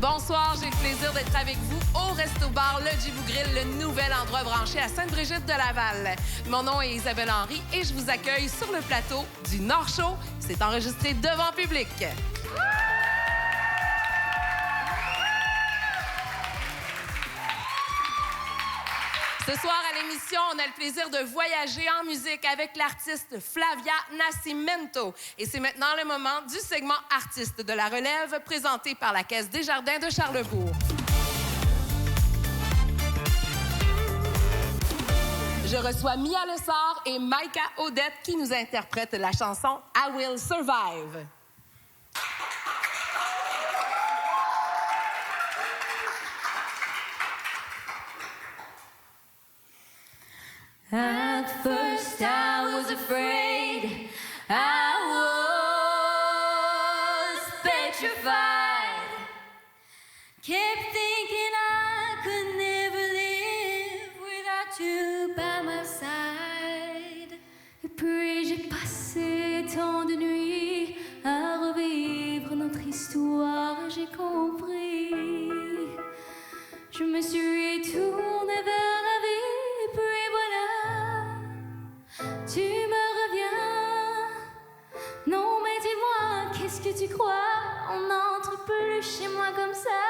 Bonsoir, j'ai le plaisir d'être avec vous au Resto-Bar Le Djibou Grill, le nouvel endroit branché à Sainte-Brigitte-de-Laval. Mon nom est Isabelle Henry et je vous accueille sur le plateau du Nord Show. C'est enregistré devant public. Ce soir, à l'émission, on a le plaisir de voyager en musique avec l'artiste Flavia Nascimento. Et c'est maintenant le moment du segment Artistes de la relève présenté par la Caisse des Jardins de Charlebourg. Je reçois Mia Lessard et Maïka Odette qui nous interprètent la chanson « I Will Survive ». At first I was afraid, I was petrified. Kept thinking I could never live without you by my side. Et puis j'ai passé tant de nuits à revivre notre histoire et j'ai compris. Je me suis tournée vers la vie. Tu me reviens. Non mais dis-moi, qu'est-ce que tu crois? On n'entre plus chez moi comme ça.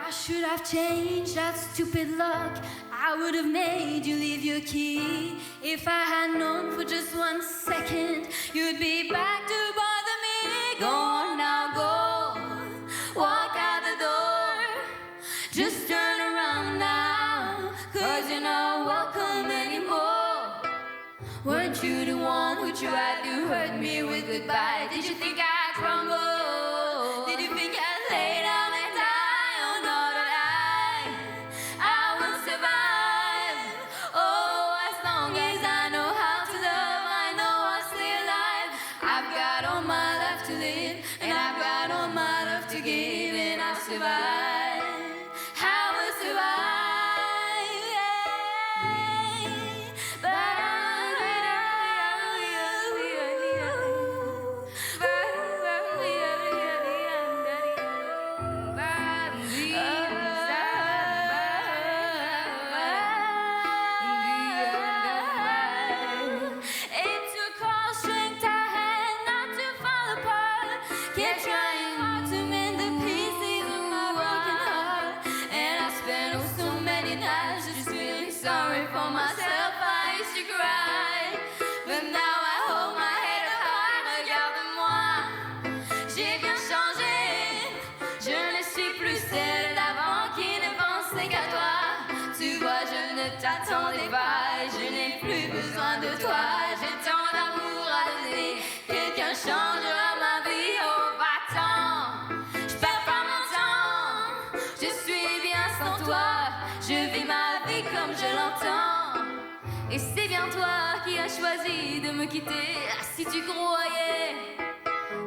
I should have changed that stupid lock. I would have made you leave your key. If I had known for just 1 second you'd be back to bother me. Go on now, go. Walk out the door. Just turn around now, 'cause you're not welcome anymore. Weren't you the one who tried to hurt me with goodbye? Did you think I'd crumble? Did you think I'd lay down and die? Oh no, that I will survive. Oh, as long as I know how to love, I know I'll stay alive. I've got all my life to live, and I've got all my love to give, and I'll survive. I will survive. Sorry for myself, I used to cry, but now I hold my head up high. Regarde-moi, j'ai bien changé. Je ne suis plus celle d'avant qui ne pensait qu'à toi. Tu vois, je ne t'attendais pas et je n'ai plus besoin de toi. J'ai tant d'amour à donner, quelqu'un changera ma vie. Oh, va-t'en, je perds pas mon temps. Je suis bien sans toi, je vis ma vie comme je l'entends. Et c'est bien toi qui as choisi de me quitter. Ah, si tu croyais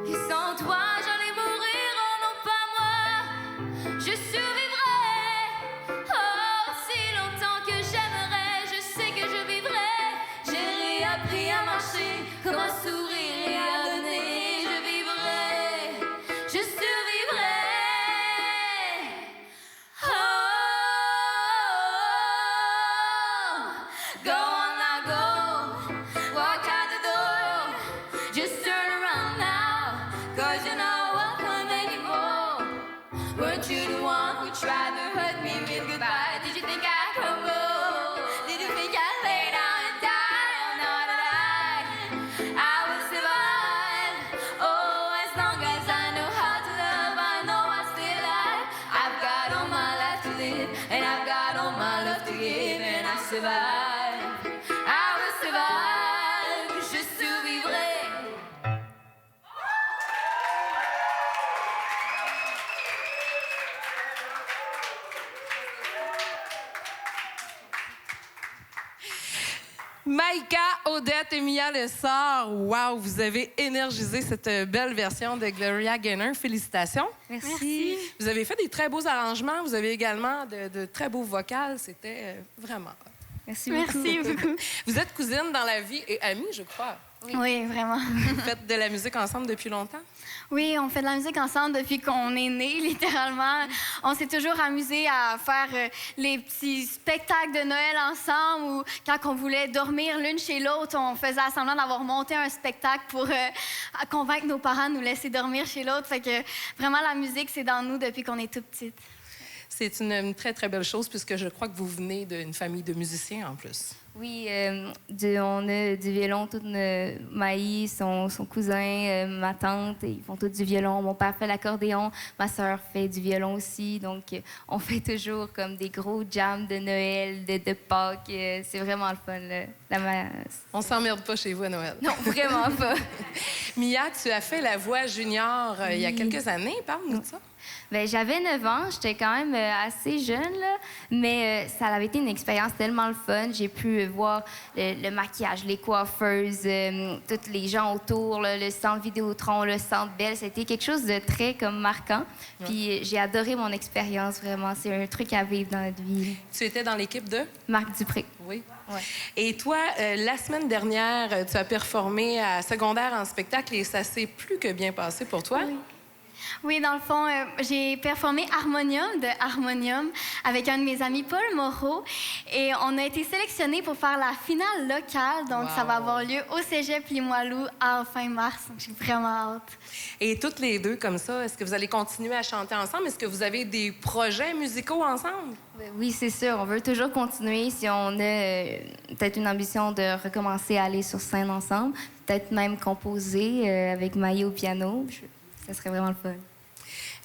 que sans toi j'allais mourir, oh non pas moi. Je survivrai, oh si longtemps que j'aimerais. Je sais que je vivrai. J'ai réappris à marcher, comme à sourire et à donner. Je vivrai, je survivrai. Go on now, go. Walk out the door. Just turn around now, 'cause you're not welcome anymore. Weren't you the one who tried to hurt me with goodbye? Did you think I'd crumble? Did you think I'd lay down and die? Oh, not that I will survive. Oh, as long as I know how to love, I know I'll stay alive. I've got all my life to live, and I've got all my love to give, and I survive. I will survive, je survivrai. Maïka, Odette et Mia Lessard, wow, vous avez énergisé cette belle version de Gloria Gaynor. Félicitations. Merci. Vous avez fait des très beaux arrangements. Vous avez également de très beaux vocals. C'était vraiment... Merci beaucoup. Vous êtes cousines dans la vie et amies, je crois. Oui, vraiment. Vous faites de la musique ensemble depuis longtemps? Oui, on fait de la musique ensemble depuis qu'on est nés, littéralement. On s'est toujours amusés à faire les petits spectacles de Noël ensemble ou quand on voulait dormir l'une chez l'autre, on faisait semblant d'avoir monté un spectacle pour convaincre nos parents de nous laisser dormir chez l'autre. Fait que vraiment, la musique, c'est dans nous depuis qu'on est tout petites. C'est une très, très belle chose puisque je crois que vous venez d'une famille de musiciens en plus. Oui, on a du violon, tout Maï, son cousin, ma tante, ils font tous du violon. Mon père fait l'accordéon, ma sœur fait du violon aussi. Donc, on fait toujours comme des gros jams de Noël, de Pâques. C'est vraiment le fun. On s'emmerde pas chez vous à Noël. Non, vraiment pas. Mia, tu as fait la voix junior il y a quelques années. Parle-nous de ça. Bien, j'avais 9 ans, j'étais quand même assez jeune, là, mais ça avait été une expérience tellement le fun. J'ai pu voir le maquillage, les coiffeuses, tous les gens autour, là, le centre Vidéotron, le centre Bell. C'était quelque chose de très comme marquant. Puis j'ai adoré mon expérience, vraiment. C'est un truc à vivre dans notre vie. Tu étais dans l'équipe de? Marc Dupré. Oui. Ouais. Et toi, la semaine dernière, tu as performé à secondaire en spectacle et ça s'est plus que bien passé pour toi. Oui. Oui, dans le fond, j'ai performé Harmonium de Harmonium avec un de mes amis, Paul Moreau. Et on a été sélectionnés pour faire la finale locale. Donc, ça va avoir lieu au Cégep Limoilou à fin mars. Donc, j'ai vraiment hâte. Et toutes les deux comme ça, est-ce que vous allez continuer à chanter ensemble? Est-ce que vous avez des projets musicaux ensemble? Oui, c'est sûr. On veut toujours continuer. Si on a peut-être une ambition de recommencer à aller sur scène ensemble, peut-être même composer avec Maï au piano. Ça serait vraiment le fun.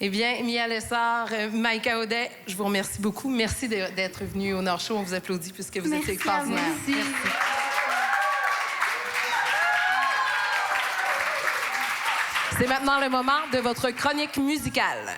Eh bien, Mia Lessard, Maïka Audet, je vous remercie beaucoup. Merci d'être venue au Nord Show. On vous applaudit puisque vous êtes extraordinaire. Merci. C'est maintenant le moment de votre chronique musicale.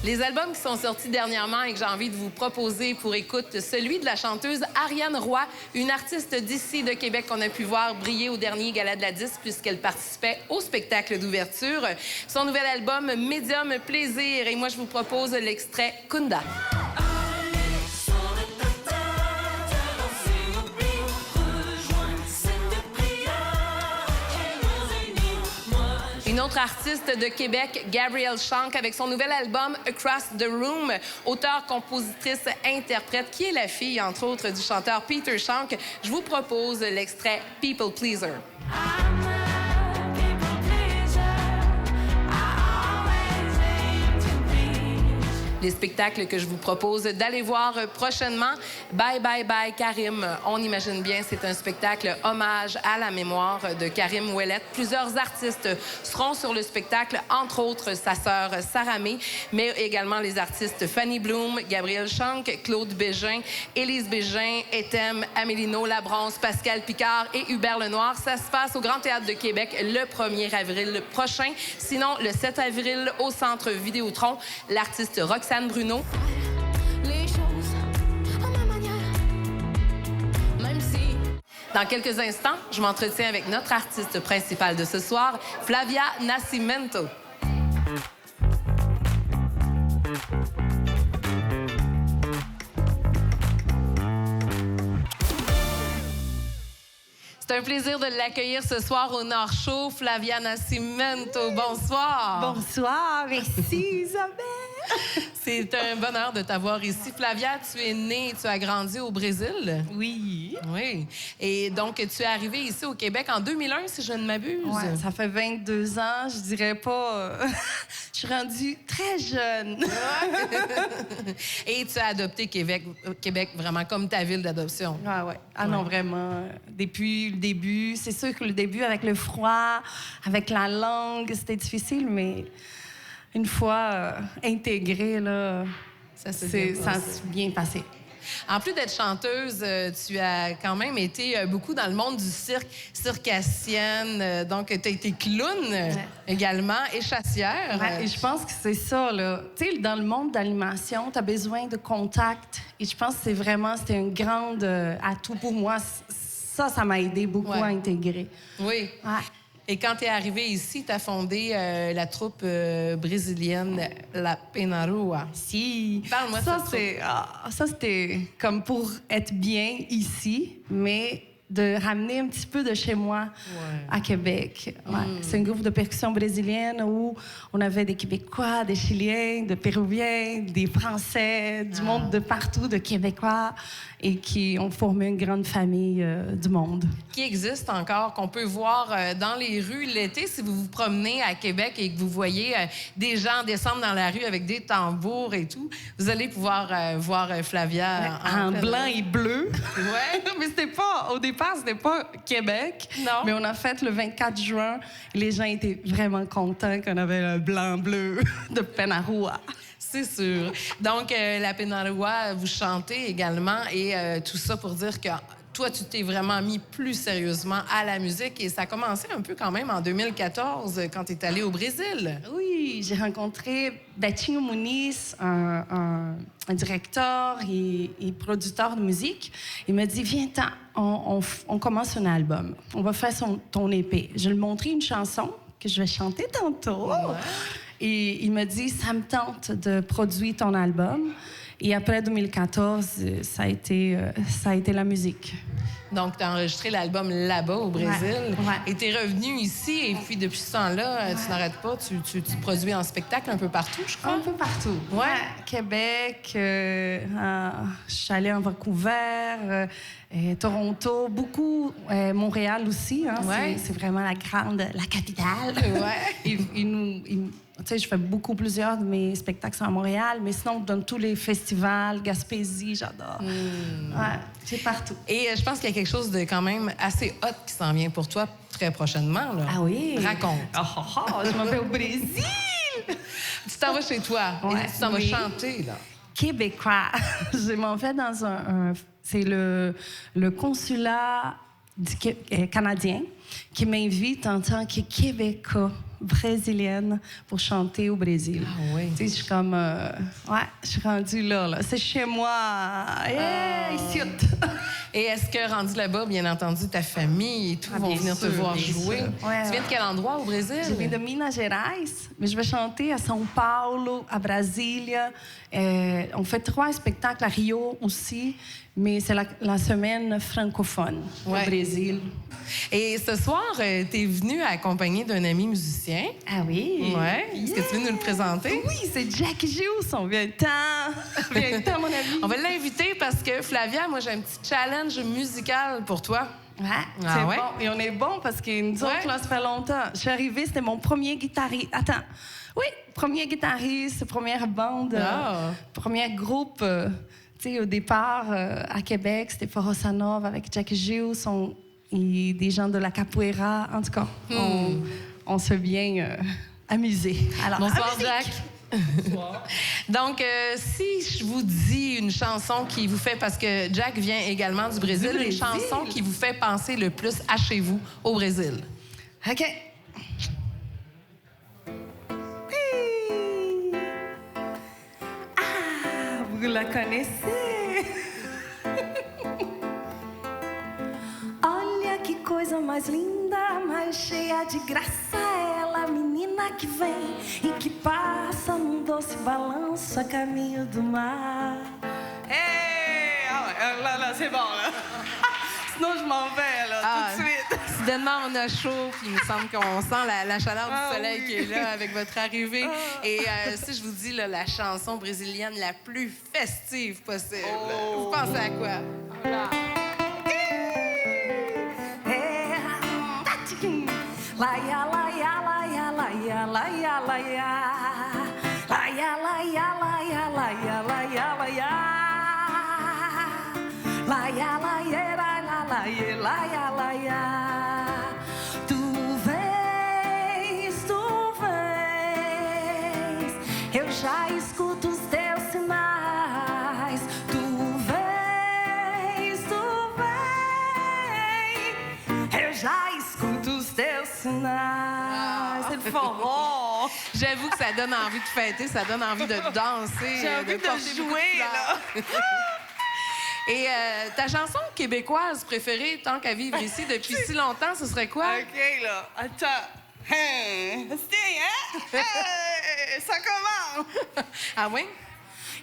Les albums qui sont sortis dernièrement et que j'ai envie de vous proposer pour écoute, celui de la chanteuse Ariane Roy, une artiste d'ici de Québec qu'on a pu voir briller au dernier Gala de la Disque puisqu'elle participait au spectacle d'ouverture. Son nouvel album Médium Plaisir. Et moi, je vous propose l'extrait Kunda. Une autre artiste de Québec, Gabrielle Shank, avec son nouvel album Across the Room, auteure, compositrice, interprète, qui est la fille, entre autres, du chanteur Peter Shank. Je vous propose l'extrait People Pleaser. Les spectacles que je vous propose d'aller voir prochainement. Bye, bye, bye, Karim. On imagine bien, c'est un spectacle hommage à la mémoire de Karim Ouellet. Plusieurs artistes seront sur le spectacle, entre autres sa sœur Sarah May, mais également les artistes Fanny Bloom, Gabrielle Shank, Claude Bégin, Élise Bégin, Etem, Amélino Labronce, Pascal Picard et Hubert Lenoir. Ça se passe au Grand Théâtre de Québec le 1er avril prochain. Sinon, le 7 avril, au Centre Vidéotron, l'artiste Roxane Bruno. Les choses à ma manière, même si... Dans quelques instants, je m'entretiens avec notre artiste principale de ce soir, Flavia Nascimento. C'est un plaisir de l'accueillir ce soir au Nord Show. Flavia Nascimento, bonsoir. Bonsoir, merci Isabelle. C'est un bonheur de t'avoir ici. Flavia, tu es née, tu as grandi au Brésil. Oui. Oui. Et donc, tu es arrivée ici au Québec en 2001, si je ne m'abuse. Ouais, ça fait 22 ans, je dirais pas... je suis rendue très jeune. Et tu as adopté Québec vraiment comme ta ville d'adoption. Ouais. Ah non, vraiment. Depuis le début, c'est sûr que le début, avec le froid, avec la langue, c'était difficile, mais une fois intégré, là, ça s'est bien passé. En plus d'être chanteuse, tu as quand même été beaucoup dans le monde du cirque, circassienne. Donc, tu as été clown également et chassière. Ouais, et je pense que c'est ça, là. Tu sais, dans le monde d'animation, tu as besoin de contact. Et je pense que c'était un grand atout pour moi. Ça m'a aidé beaucoup à intégrer. Oui. Ouais. Et quand tu es arrivée ici, tu as fondé la troupe brésilienne La Penarua. Si. Parle-moi de cette troupe. Ça, c'était comme pour être bien ici, mais de ramener un petit peu de chez moi à Québec. Ouais. C'est un groupe de percussion brésilienne où on avait des Québécois, des Chiliens, des Péruviens, des Français, du monde de partout, de Québécois, et qui ont formé une grande famille du monde. Qui existe encore, qu'on peut voir dans les rues l'été. Si vous vous promenez à Québec et que vous voyez des gens descendre dans la rue avec des tambours et tout, vous allez pouvoir voir Flavia en blanc et bleu. Ouais. Mais au départ, c'était pas Québec. Non. Mais on a fait le 24 juin. Les gens étaient vraiment contents qu'on avait le blanc-bleu de Penarua. C'est sûr. Donc, la Penarua, vous chantez également et tout ça pour dire que toi, tu t'es vraiment mis plus sérieusement à la musique et ça a commencé un peu quand même en 2014 quand tu es allé au Brésil. Oui, j'ai rencontré Betinho Muniz, un directeur et producteur de musique. Il m'a dit, viens-t'en, on commence un album. On va faire ton EP. Je lui ai montré une chanson que je vais chanter tantôt. Ouais. Et il m'a dit, ça me tente de produire ton album. Et après 2014, ça a été la musique. Donc, tu as enregistré l'album là-bas, au Brésil. Ouais. Et tu es revenu ici. Et puis, depuis ce temps-là, tu n'arrêtes pas. Tu produis en spectacle un peu partout, je crois. Un peu partout. Ouais. Québec, je suis allée en Vancouver, Toronto, beaucoup. Montréal aussi. Hein, ouais. C'est vraiment la capitale. Ouais. Tu sais, je fais plusieurs de mes spectacles à Montréal, mais sinon, dans tous les festivals, Gaspésie, j'adore. Ouais, c'est partout. Et je pense qu'il y a quelque chose de quand même assez hot qui s'en vient pour toi très prochainement. Là. Ah oui? Raconte. Je m'en vais au Brésil! Tu t'en vas chez toi et tu t'en vas chanter, là. Québécois. Je m'en vais dans c'est le consulat canadien qui m'invite en tant que Québécois brésilienne pour chanter au Brésil. Ah oui. Tu sais, je suis comme... je suis rendue là. C'est chez moi. Ici. Et est-ce que, rendu là-bas, bien entendu, ta famille et tout vont venir te voir jouer? Ouais, tu viens de quel endroit au Brésil? Je viens de Minas Gerais, mais je vais chanter à São Paulo, à Brasilia. On fait 3 spectacles à Rio aussi, mais c'est la semaine francophone au Brésil. Et ce soir, tu es venu accompagné d'un ami musicien. Ah oui? Oui. Est-ce que tu veux nous le présenter? Oui, c'est Jack Juice. Viens-t'en. Viens-t'en, mon ami. On va l'inviter parce que, Flavia, moi, j'ai un petit challenge musical pour toi. Ouais, c'est bon. Et on est bon parce que nous autres, là, ça fait longtemps. Je suis arrivée, c'était mon premier guitariste. Attends. Oui, premier guitariste, première bande, premier groupe. Tu sais, au départ, à Québec, c'était Forrossa Nova avec Jack Juice et des gens de la capoeira. En tout cas, on s'est bien amusés. Alors, bonsoir, Jack. Bonsoir. Donc, si je vous dis une chanson qui vous fait... Parce que Jack vient également du Brésil. Une chanson qui vous fait penser le plus à chez vous au Brésil. OK. Ah, vous la connaissez? Olha que coisa mais linda, mais cheia de graça, ela, menina que vem e que passa num doce balanço a caminho do mar. Là, c'est bon, là. Sinon, je m'en vais, là, tout de suite. Soudainement, on a chaud, puis il me semble qu'on sent la chaleur du soleil qui est là avec votre arrivée. Et si je vous dis là, la chanson brésilienne la plus festive possible, vous pensez à quoi? Voilà. Laia, laia, laia, laia, laia, laia. Laia, laia, laia, laia, laia, laia. Laia, laia, laia, laia, laia, laia. Tu vens, eu já escuto os teus sinais. Tu vens. já escuto os teus sinais. C'est le forró. J'avoue que ça donne envie de fêter, ça donne envie de danser. J'ai envie de porter beaucoup jouer, fleurs. Et ta chanson québécoise préférée, tant qu'à vivre ici depuis si longtemps, ce serait quoi? OK, là. Attends. Hein? Ça commence. Ah oui?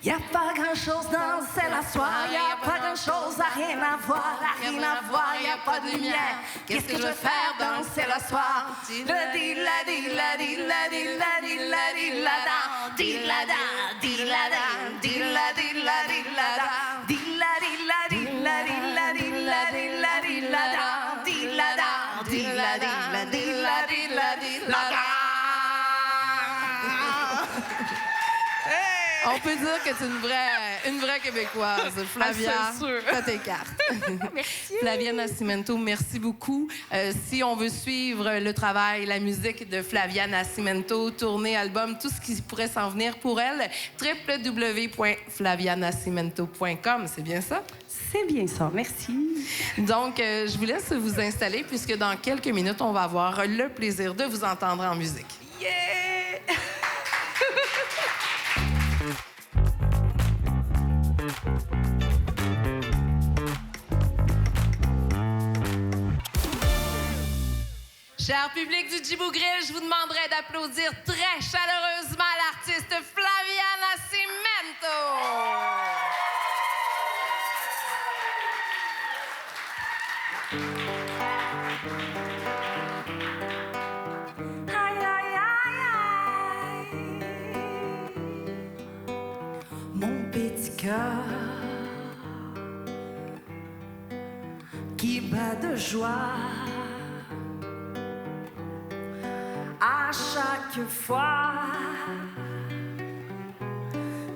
Y a pas grand-chose dans C'est la soirée, y a pas grand-chose, à rien à voir, y a pas de lumière. Qu'est-ce que je veux faire dans C'est la soirée? Le di-la-di-la-di-la-di-la-di-la-di-la-di-la-da, di-la-da, di-la-di-la-di-la-di-la-da, di-la-di-la-di-la-di-la-di-la-di-la-da, di-la-da, di-la-di-la-di-la-di-la-di-la-da. On peut dire que c'est une vraie Québécoise. Flavia, c'est sûr. t'as tes cartes. Merci. Flavia Nascimento, merci beaucoup. Si on veut suivre le travail, la musique de Flavia Nascimento, tournée, album, tout ce qui pourrait s'en venir pour elle, www.flavianascimento.com, c'est bien ça? C'est bien ça, merci. Donc, je vous laisse vous installer puisque dans quelques minutes, on va avoir le plaisir de vous entendre en musique. Yeah! Cher public du Djibou Grill, je vous demanderai d'applaudir très chaleureusement l'artiste Flavia Nascimento. Aïe, aïe, aïe, aïe. Mon petit cœur qui bat de joie à chaque fois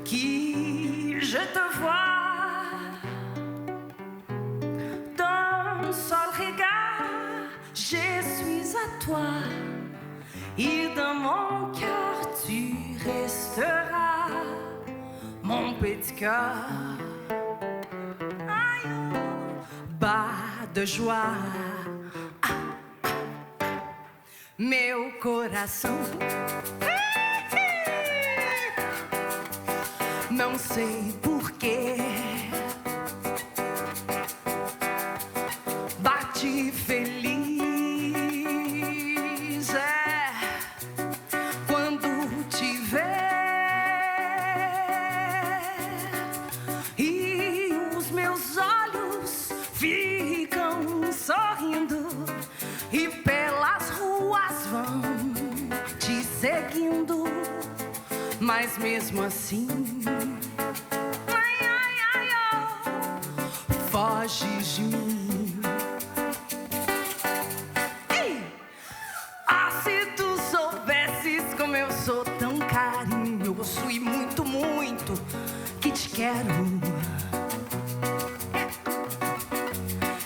que je te vois. D'un seul regard, je suis à toi et dans mon cœur tu resteras, mon petit cœur. Aïe, bat de joie. Meu coração, não sei porquê, bate feliz quando te ver e os meus olhos ficam sorrindo e pelas ruas vão te seguindo, mas mesmo assim, ai, ai, ai, oh, foges de mim. Ei! Ah, se tu soubesses como eu sou tão carinhoso e muito, muito que te quero.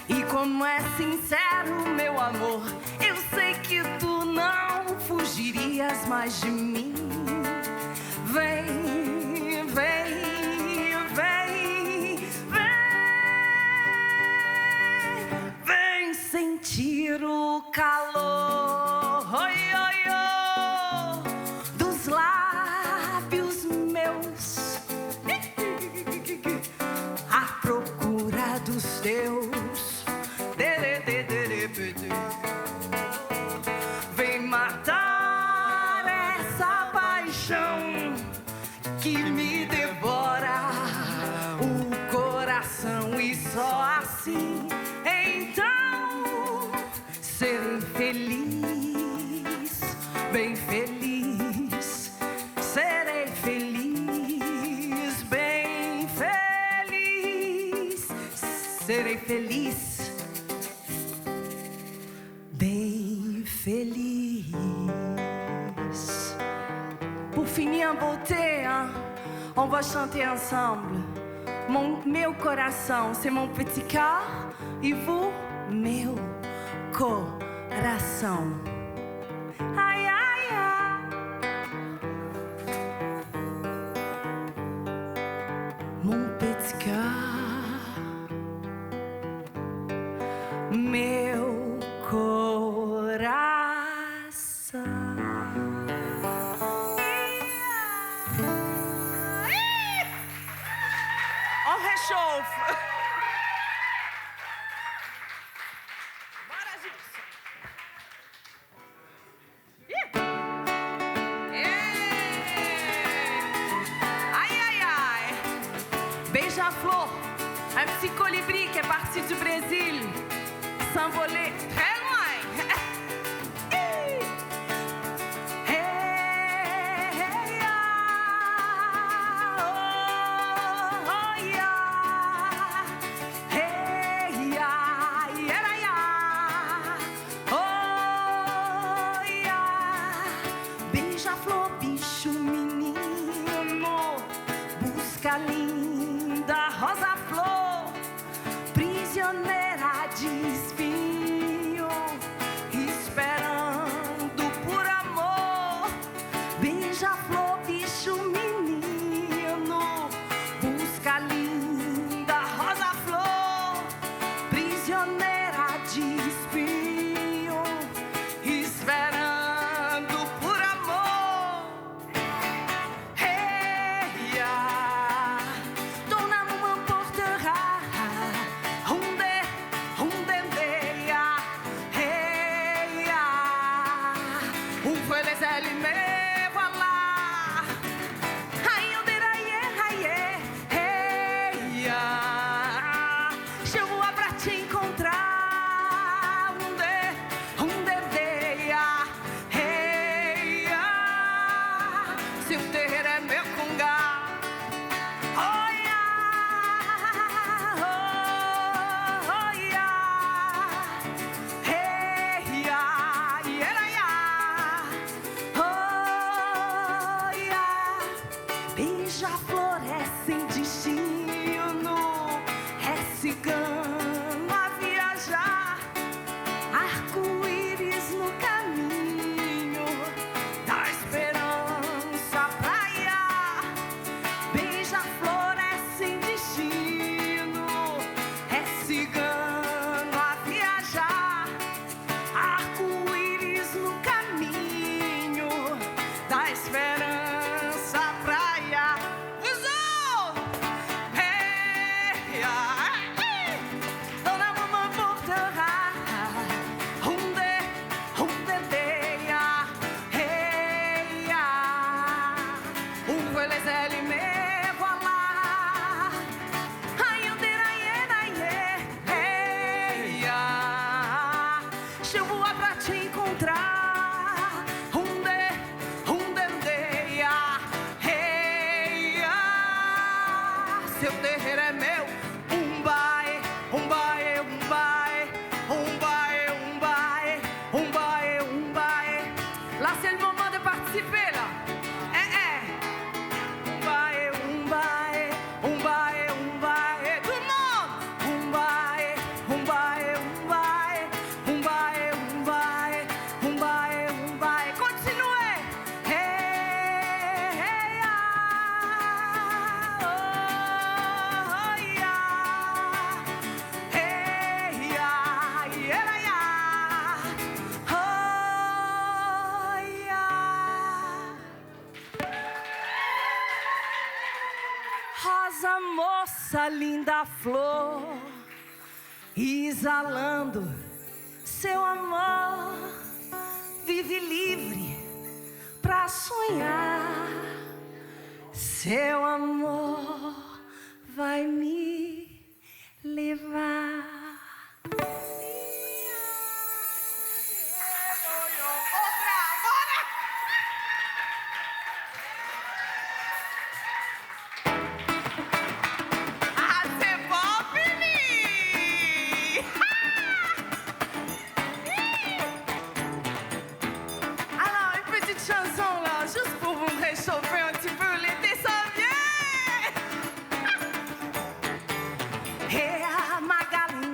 E como é sincero, meu amor, eu sei que tu não fugirias mais de mim. Vem, vem, vem, vem, vem sentir o calor, oi, oi, oi, dos lábios meus, à procura dos teus. Vem matar essa paixão que me devora o coração, e só assim então serei feliz, bem feliz, serei feliz, bem feliz, serei feliz. Bem feliz. Pour finir en beauté, hein, on va chanter ensemble. Meu coração, c'est mon petit cœur, et vous, meu coração. Ai, ai, ai. Mon petit cœur, meu coração. chauffe. Bora, Gilson. Aïe, aïe, aïe. Beija-flor, un petit colibri qui est parti du Brésil, s'envoler très loin. Beija-flor, bicho menino, busca linda rosa-flor, prisioneira de espinho, esperando por amor. Beija-flor, bicho menino, busca linda rosa-flor, prisioneira de espinho, esperando por amor. Hey, ya, dona numa porterra, hundeia. Hey, ya, fue les me voilà. Hey, ya, eu vou pra te encontrar. Hundeia. Hey, ya, se o terreiro é meu cungá. Oh, ya, oh, ya. Hey, ya, oh, ya. Beija-flor é sem destino, é cigano a viajar, arco-íris no caminho da esperança praia. Beija-flor é sem destino, é cigano a viajar, arco-íris no caminho da esperança praia. Usou! Hey, dona mamãe porterra, hundeia. Hey, fue les me voilà. Hey, eu vou pra te encontrar. Hundeia. Hey, seu terreiro é meu. Umbae. Là, c'est le moment de participer, là. Umbae. Tout le monde. Umbae. Continuez. Hey, oh, ya. Hey, ya, oh, ya. Rosa moça, linda flor, exalando seu amor, vive livre pra sonhar. Seu amor vai me levar. Alors, une petite chanson là, juste pour vous réchauffer un petit peu. L'été s'en vient. Hey, Magalinha.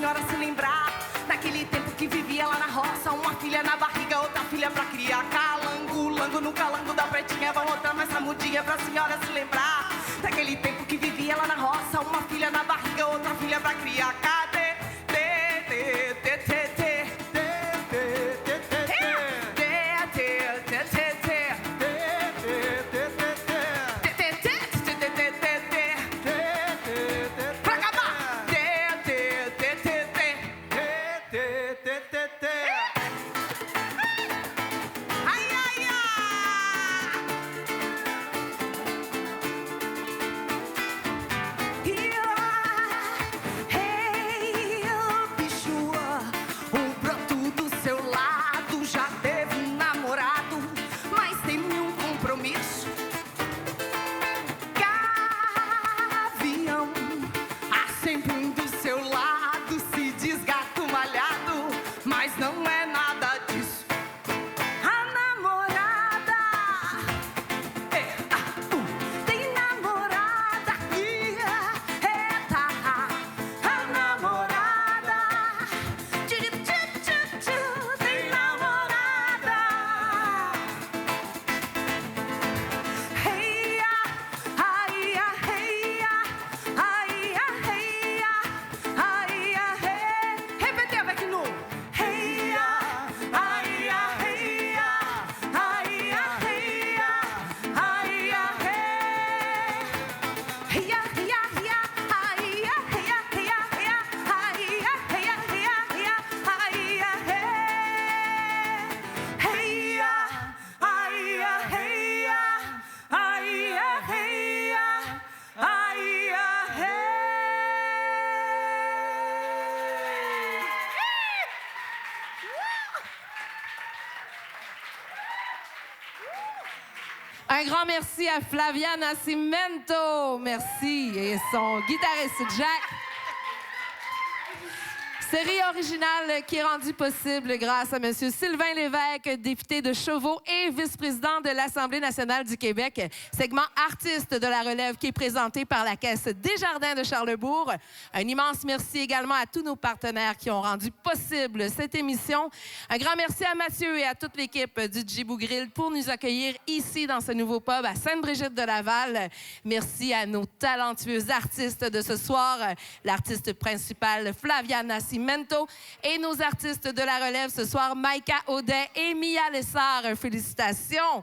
senhora se lembrar daquele tempo que vivia lá na roça, uma filha na barriga, outra filha pra criar. Calango, lango no calango da pretinha, vão outra mais samudinha pra senhora se lembrar daquele tempo que vivia lá na roça, uma filha na barriga, outra filha pra criar. Cadê? Pra acabar! Ai, ai, ai! Hey, bichua, o broto do seu lado já teve um namorado, mas tem um compromisso. Gavião, há sempre um do seu lado, se diz gato malhado, mas não é nada disso. A namorada tem namorada aqui, eita. A namorada tem namorada. Heia, aia, heia, aia, heia, aia, he. Repete avec nous. Heia, aia, heia, aia, heia, aia, he. Heia, heia, heia, aia, heia, heia, heia, aia, heia, heia, heia, aia, he. Heia, aia, heia, aia, heia, aia, he. Un grand merci à Flavia Nascimento. Merci. Et son guitariste Jack. Série originale qui est rendue possible grâce à M. Sylvain Lévesque, député de Chauveau et vice-président de l'Assemblée nationale du Québec. Segment artiste de la relève qui est présenté par la Caisse Desjardins de Charlesbourg. Un immense merci également à tous nos partenaires qui ont rendu possible cette émission. Un grand merci à Mathieu et à toute l'équipe du Djibou Grill pour nous accueillir ici dans ce nouveau pub à Sainte-Brigitte de Laval. Merci à nos talentueux artistes de ce soir, l'artiste principale Flavia Nascimento et nos artistes de la relève ce soir, Maïka Audet et Mia Lessard. Félicitations!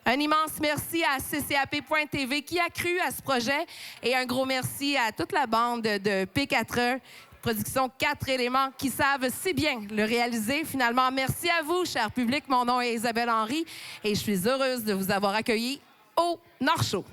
Un immense merci à CCAP.tv qui a cru à ce projet et un gros merci à toute la bande de P4E, production 4 éléments qui savent si bien le réaliser. Finalement, merci à vous, cher public. Mon nom est Isabelle Henry et je suis heureuse de vous avoir accueilli au Nord Show.